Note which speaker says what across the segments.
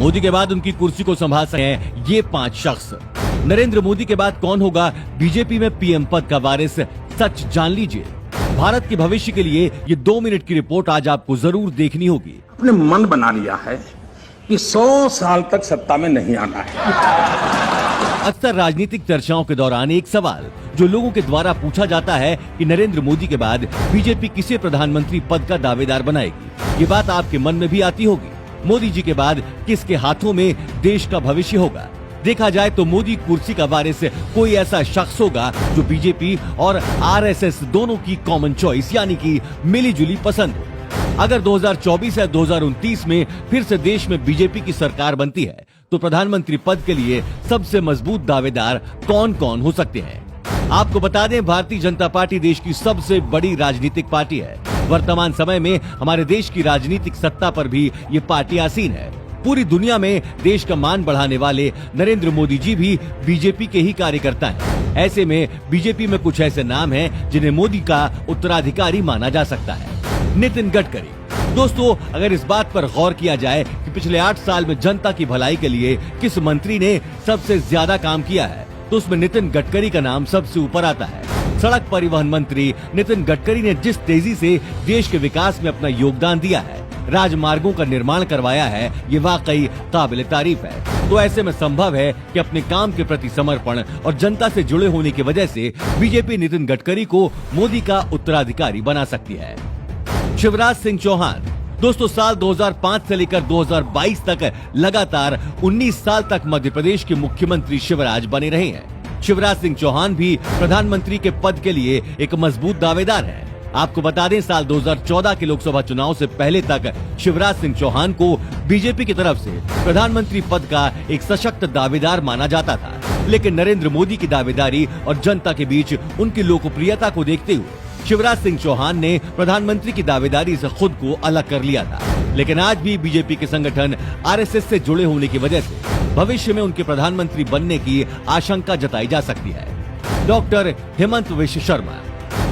Speaker 1: मोदी के बाद उनकी कुर्सी को संभाल सके हैं ये 5 शख्स। नरेंद्र मोदी के बाद कौन होगा बीजेपी में पीएम पद का वारिस, सच जान लीजिए। भारत के भविष्य के लिए ये 2 मिनट की रिपोर्ट आज आपको जरूर देखनी होगी।
Speaker 2: अपने मन बना लिया है कि 100 साल तक सत्ता में नहीं आना है।
Speaker 1: अक्सर राजनीतिक चर्चाओं के दौरान एक सवाल जो लोगों के द्वारा पूछा जाता है कि नरेंद्र मोदी के बाद बीजेपी किसे प्रधानमंत्री पद का दावेदार बनाएगी। ये बात आपके मन में भी आती होगी, मोदी जी के बाद किसके हाथों में देश का भविष्य होगा। देखा जाए तो मोदी कुर्सी का वारिस कोई ऐसा शख्स होगा जो बीजेपी और आरएसएस दोनों की कॉमन चॉइस यानी कि मिलीजुली पसंद हो। अगर 2024 या 2029 में फिर से देश में बीजेपी की सरकार बनती है तो प्रधानमंत्री पद के लिए सबसे मजबूत दावेदार कौन कौन हो सकते हैं। आपको बता दें, भारतीय जनता पार्टी देश की सबसे बड़ी राजनीतिक पार्टी है। वर्तमान समय में हमारे देश की राजनीतिक सत्ता पर भी ये पार्टी आसीन है। पूरी दुनिया में देश का मान बढ़ाने वाले नरेंद्र मोदी जी भी बीजेपी के ही कार्यकर्ता हैं। ऐसे में बीजेपी में कुछ ऐसे नाम हैं जिन्हें मोदी का उत्तराधिकारी माना जा सकता है। नितिन गडकरी। दोस्तों, अगर इस बात पर गौर किया जाए कि पिछले 8 साल में जनता की भलाई के लिए किस मंत्री ने सबसे ज्यादा काम किया है तो उसमें नितिन गडकरी का नाम सबसे ऊपर आता है। सड़क परिवहन मंत्री नितिन गडकरी ने जिस तेजी से देश के विकास में अपना योगदान दिया है, राजमार्गों का निर्माण करवाया है, ये वाकई काबिल तारीफ है। तो ऐसे में संभव है कि अपने काम के प्रति समर्पण और जनता से जुड़े होने की वजह से बीजेपी नितिन गडकरी को मोदी का उत्तराधिकारी बना सकती है। शिवराज सिंह चौहान। दोस्तों, साल 2005 से लेकर 2022 तक लगातार 19 साल तक मध्य प्रदेश के मुख्यमंत्री शिवराज बने रहे हैं। शिवराज सिंह चौहान भी प्रधानमंत्री के पद के लिए एक मजबूत दावेदार हैं। आपको बता दें, साल 2014 के लोकसभा चुनाव से पहले तक शिवराज सिंह चौहान को बीजेपी की तरफ से प्रधानमंत्री पद का एक सशक्त दावेदार माना जाता था। लेकिन नरेंद्र मोदी की दावेदारी और जनता के बीच उनकी लोकप्रियता को देखते हुए शिवराज सिंह चौहान ने प्रधानमंत्री की दावेदारी से खुद को अलग कर लिया था। लेकिन आज भी बीजेपी के संगठन आरएसएस से जुड़े होने की वजह से भविष्य में उनके प्रधानमंत्री बनने की आशंका जताई जा सकती है। डॉक्टर हेमंत विश्व शर्मा।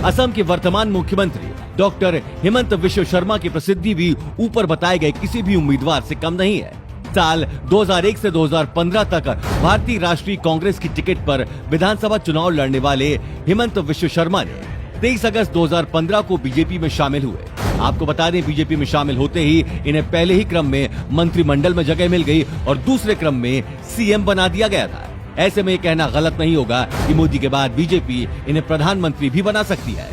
Speaker 1: असम के वर्तमान मुख्यमंत्री डॉक्टर हेमंत विश्व शर्मा की प्रसिद्धि भी ऊपर बताए गए किसी भी उम्मीदवार से कम नहीं है। साल 2001 से 2015 तक भारतीय राष्ट्रीय कांग्रेस की टिकट पर विधानसभा चुनाव लड़ने वाले हेमंत विश्व शर्मा ने 23 अगस्त 2015 को बीजेपी में शामिल हुए। आपको बता दें, बीजेपी में शामिल होते ही इन्हें पहले ही क्रम में मंत्रिमंडल में जगह मिल गई और दूसरे क्रम में सीएम बना दिया गया था। ऐसे में ये कहना गलत नहीं होगा कि मोदी के बाद बीजेपी इन्हें प्रधानमंत्री भी बना सकती है।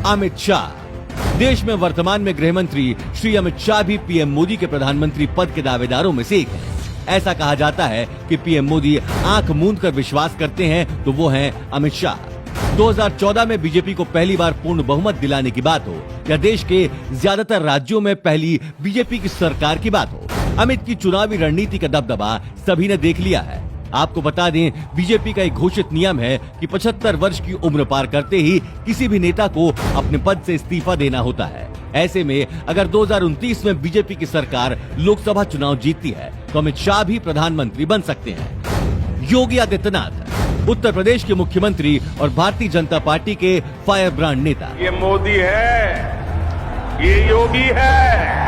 Speaker 1: अमित शाह। देश में वर्तमान में गृह मंत्री श्री अमित शाह भी पीएम मोदी के प्रधानमंत्री पद के दावेदारों में से एक हैं। ऐसा कहा जाता है कि पीएम मोदी आंख मूंद कर विश्वास करते हैं तो वो हैं अमित शाह। 2014 में बीजेपी को पहली बार पूर्ण बहुमत दिलाने की बात हो या देश के ज्यादातर राज्यों में पहली बीजेपी की सरकार की बात हो, अमित की चुनावी रणनीति का दबदबा सभी ने देख लिया है। आपको बता दें, बीजेपी का एक घोषित नियम है कि 75 वर्ष की उम्र पार करते ही किसी भी नेता को अपने पद से इस्तीफा देना होता है। ऐसे में अगर 2029 में बीजेपी की सरकार लोकसभा चुनाव जीतती है तो अमित शाह भी प्रधानमंत्री बन सकते हैं। योगी आदित्यनाथ। उत्तर प्रदेश के मुख्यमंत्री और भारतीय जनता पार्टी के फायर ब्रांड नेता।
Speaker 3: ये मोदी है, ये योगी है।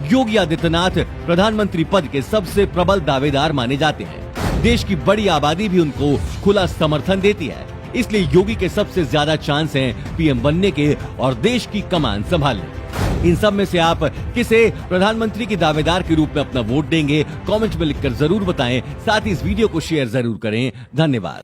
Speaker 1: योगी आदित्यनाथ प्रधानमंत्री पद के सबसे प्रबल दावेदार माने जाते हैं। देश की बड़ी आबादी भी उनको खुला समर्थन देती है, इसलिए योगी के सबसे ज्यादा चांस हैं पीएम बनने के और देश की कमान संभालने। इन सब में से आप किसे प्रधानमंत्री की दावेदार के रूप में अपना वोट देंगे, कमेंट में लिखकर जरूर बताएं। साथ ही इस वीडियो को शेयर जरूर करें। धन्यवाद।